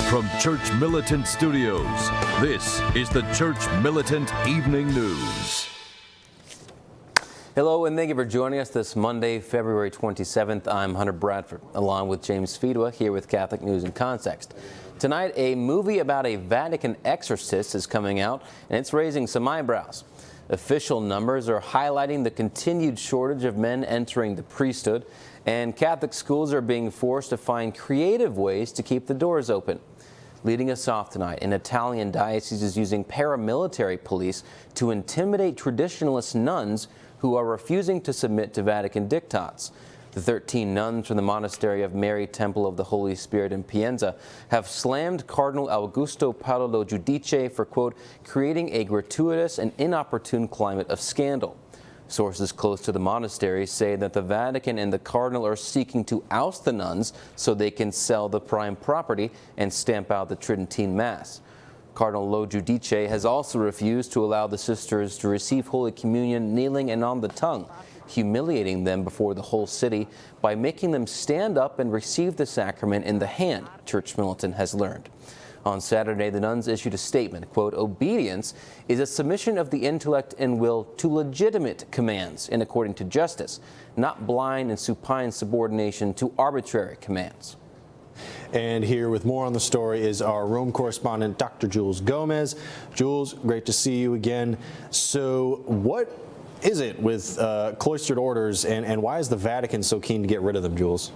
From Church Militant Studios, this is the Church Militant Evening News. Hello, and thank you for joining us this Monday, February 27th. I'm Hunter Bradford, along with James Feedwa, here with Catholic News in Context. Tonight, a movie about a Vatican exorcist is coming out, and it's raising some eyebrows. Official numbers are highlighting the continued shortage of men entering the priesthood, and Catholic schools are being forced to find creative ways to keep the doors open. Leading us off tonight, an Italian diocese is using paramilitary police to intimidate traditionalist nuns who are refusing to submit to Vatican diktats. The 13 nuns from the monastery of Mary Temple of the Holy Spirit in Pienza have slammed Cardinal Augusto Paolo Lo Giudice for, quote, creating a gratuitous and inopportune climate of scandal. Sources close to the monastery say that the Vatican and the Cardinal are seeking to oust the nuns so they can sell the prime property and stamp out the Tridentine Mass. Cardinal Lo Giudice has also refused to allow the sisters to receive Holy Communion kneeling and on the tongue, humiliating them before the whole city by making them stand up and receive the sacrament in the hand, Church Militant has learned. On Saturday, the nuns issued a statement, quote, obedience is a submission of the intellect and will to legitimate commands and according to justice, not blind and supine subordination to arbitrary commands. And here with more on the story is our Rome correspondent, Dr. Jules Gomez. Jules, great to see you again. So what is it with cloistered orders, and why is the Vatican so keen to get rid of them, Jules?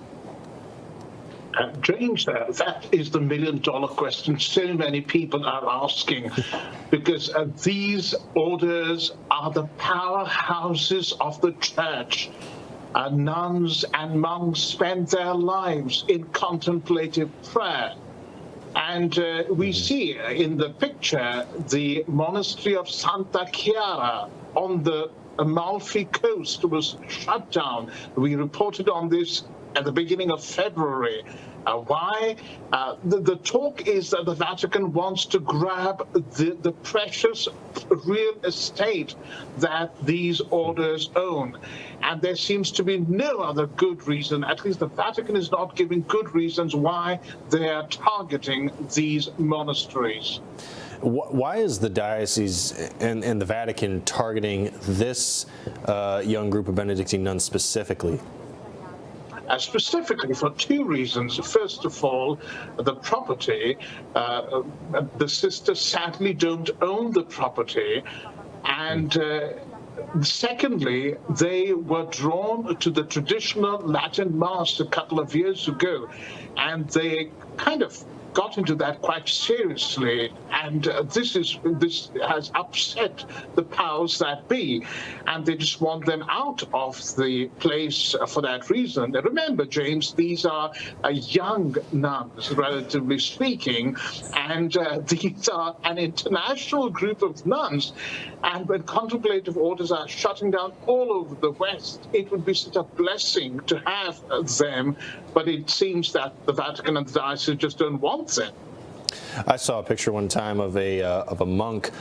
James, that is the million-dollar question so many people are asking, because these orders are the powerhouses of the church. Nuns and monks spend their lives in contemplative prayer. And we see in the picture the monastery of Santa Chiara on the Amalfi Coast was shut down. We reported on this at the beginning of February. Why? The talk is that the Vatican wants to grab the precious real estate that these orders own. And there seems to be no other good reason, at least the Vatican is not giving good reasons why they are targeting these monasteries. Why is the diocese and the Vatican targeting this young group of Benedictine nuns specifically? Specifically for two reasons. First of all, the property. The sisters sadly don't own the property. And secondly, they were drawn to the traditional Latin Mass a couple of years ago. And they kind of got into that quite seriously, and this has upset the powers that be, and they just want them out of the place for that reason. Now, remember, James, these are young nuns, relatively speaking, and these are an international group of nuns, and when contemplative orders are shutting down all over the West, it would be such a blessing to have them, but it seems that the Vatican and the diocese just don't want them. I saw a picture one time of a monk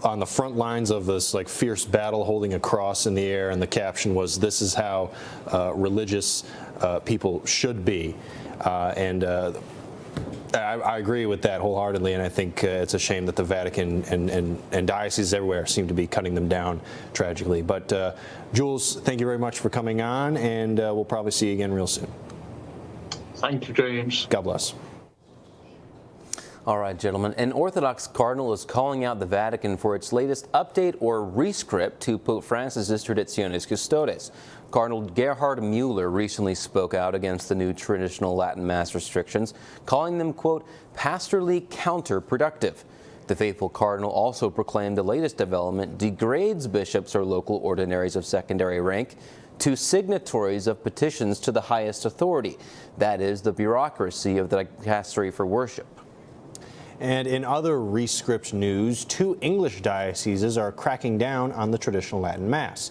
on the front lines of this like fierce battle holding a cross in the air, and the caption was, "This is how religious people should be." I agree with that wholeheartedly, and I think it's a shame that the Vatican and dioceses everywhere seem to be cutting them down tragically. But Jules, thank you very much for coming on, and we'll probably see you again real soon. Thank you, James. God bless. All right, gentlemen. An Orthodox cardinal is calling out the Vatican for its latest update or rescript to Pope Francis's Traditionalist Custodes. Cardinal Gerhard Müller recently spoke out against the new traditional Latin Mass restrictions, calling them, quote, pastorally counterproductive. The faithful cardinal also proclaimed the latest development degrades bishops or local ordinaries of secondary rank to signatories of petitions to the highest authority, that is, the bureaucracy of the dicastery for worship. And in other rescript news, 2 English dioceses are cracking down on the traditional Latin Mass.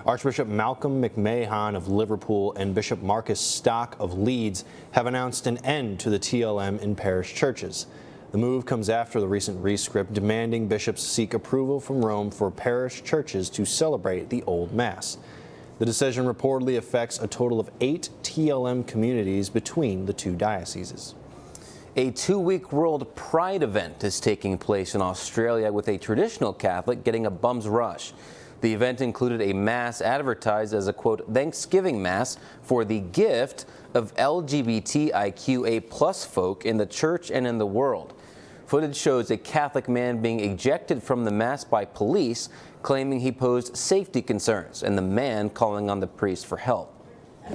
Archbishop Malcolm McMahon of Liverpool and Bishop Marcus Stock of Leeds have announced an end to the TLM in parish churches. The move comes after the recent rescript demanding bishops seek approval from Rome for parish churches to celebrate the Old Mass. The decision reportedly affects a total of 8 TLM communities between the 2 dioceses. A 2-week World Pride event is taking place in Australia with a traditional Catholic getting a bum's rush. The event included a mass advertised as a, quote, Thanksgiving Mass for the gift of LGBTIQA+ folk in the church and in the world. Footage shows a Catholic man being ejected from the Mass by police, claiming he posed safety concerns, and the man calling on the priest for help.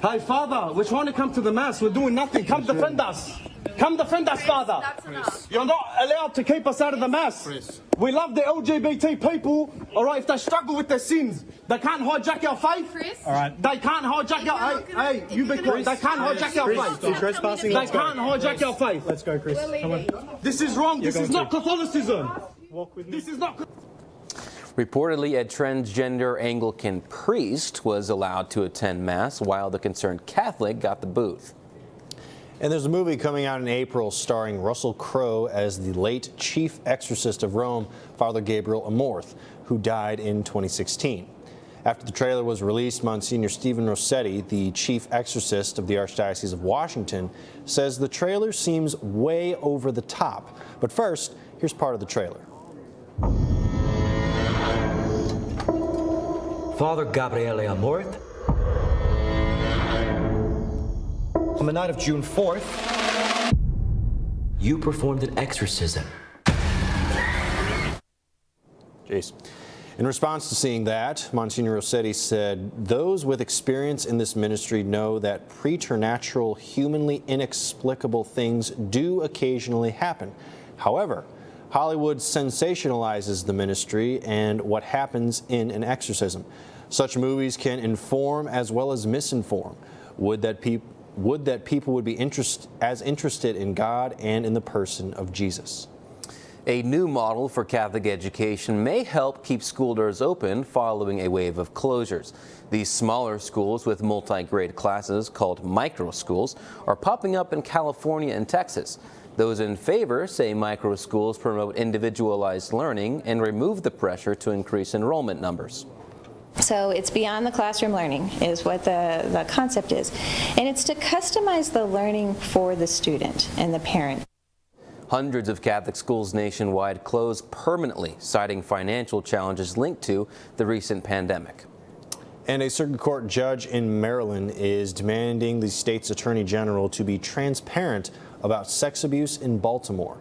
Hey, Father, we're trying to come to the Mass. We're doing nothing. Come defend us. Come defend us, Father. You're not allowed to keep us out of the Mass. We love the LGBT people. All right, if they struggle with their sins, they can't hijack our faith. All right. They can't hijack our... Hey, you be quiet. They can't hijack our faith. You're trespassing. They can't hijack our faith. Let's go, Chris. Come on. This is wrong. This is not Catholicism. Walk with me. This is not... Reportedly, a transgender Anglican priest was allowed to attend Mass, while the concerned Catholic got the boot. And there's a movie coming out in April starring Russell Crowe as the late chief exorcist of Rome, Father Gabriel Amorth, who died in 2016. After the trailer was released, Monsignor Stephen Rossetti, the chief exorcist of the Archdiocese of Washington, says the trailer seems way over the top. But first, here's part of the trailer. Father Gabriele Amorth. On the night of June 4th, you performed an exorcism. Jace. In response to seeing that, Monsignor Rossetti said, those with experience in this ministry know that preternatural, humanly inexplicable things do occasionally happen. However, Hollywood sensationalizes the ministry and what happens in an exorcism. Such movies can inform as well as misinform. Would that people would be as interested in God and in the person of Jesus. A new model for Catholic education may help keep school doors open following a wave of closures. These smaller schools with multi-grade classes, called micro schools, are popping up in California and Texas. Those in favor say micro schools promote individualized learning and remove the pressure to increase enrollment numbers. So it's beyond the classroom learning is what the concept is. And it's to customize the learning for the student and the parent. Hundreds of Catholic schools nationwide closed permanently, citing financial challenges linked to the recent pandemic. And a circuit court judge in Maryland is demanding the state's attorney general to be transparent about sex abuse in Baltimore.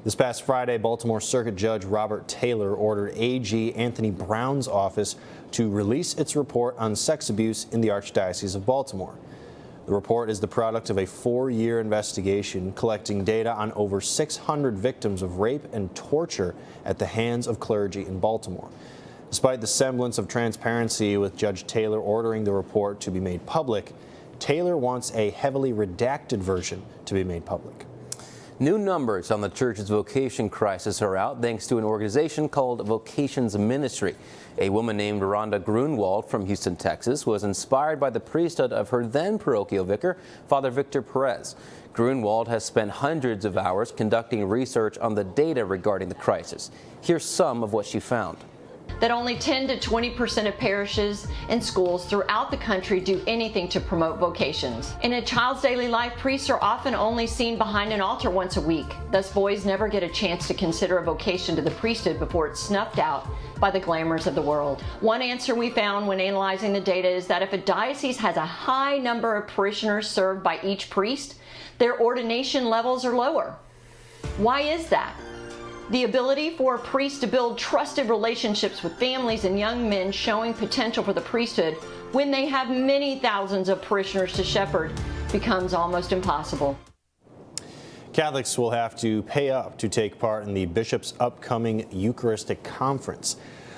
This past Friday, Baltimore Circuit Judge Robert Taylor ordered AG Anthony Brown's office to release its report on sex abuse in the Archdiocese of Baltimore. The report is the product of a 4-year investigation collecting data on over 600 victims of rape and torture at the hands of clergy in Baltimore. Despite the semblance of transparency with Judge Taylor ordering the report to be made public, Taylor wants a heavily redacted version to be made public. New numbers on the church's vocation crisis are out thanks to an organization called Vocation's Ministry. A woman named Rhonda Grunwald from Houston, Texas, was inspired by the priesthood of her then parochial vicar, Father Victor Perez. Grunwald has spent hundreds of hours conducting research on the data regarding the crisis. Here's some of what she found. That only 10 to 20% of parishes and schools throughout the country do anything to promote vocations. In a child's daily life, priests are often only seen behind an altar once a week. Thus, boys never get a chance to consider a vocation to the priesthood before it's snuffed out by the glamours of the world. One answer we found when analyzing the data is that if a diocese has a high number of parishioners served by each priest, their ordination levels are lower. Why is that? The ability for a priest to build trusted relationships with families and young men showing potential for the priesthood when they have many thousands of parishioners to shepherd becomes almost impossible. Catholics will have to pay up to take part in the bishop's upcoming Eucharistic conference.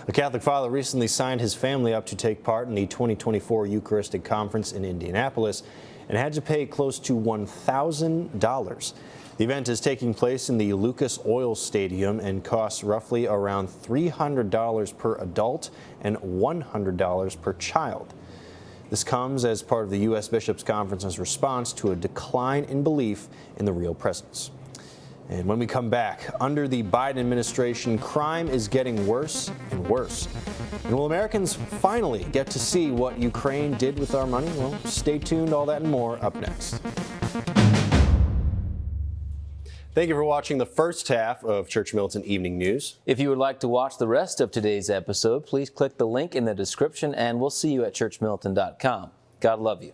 A Catholic father recently signed his family up to take part in the 2024 Eucharistic conference in Indianapolis and had to pay close to $1,000. The event is taking place in the Lucas Oil Stadium and costs roughly around $300 per adult and $100 per child. This comes as part of the U.S. Bishops' Conference's response to a decline in belief in the real presence. And when we come back, under the Biden administration, crime is getting worse and worse. And will Americans finally get to see what Ukraine did with our money? Well, stay tuned, all that and more up next. Thank you for watching the first half of Church Militant Evening News. If you would like to watch the rest of today's episode, please click the link in the description, and we'll see you at churchmilitant.com. God love you.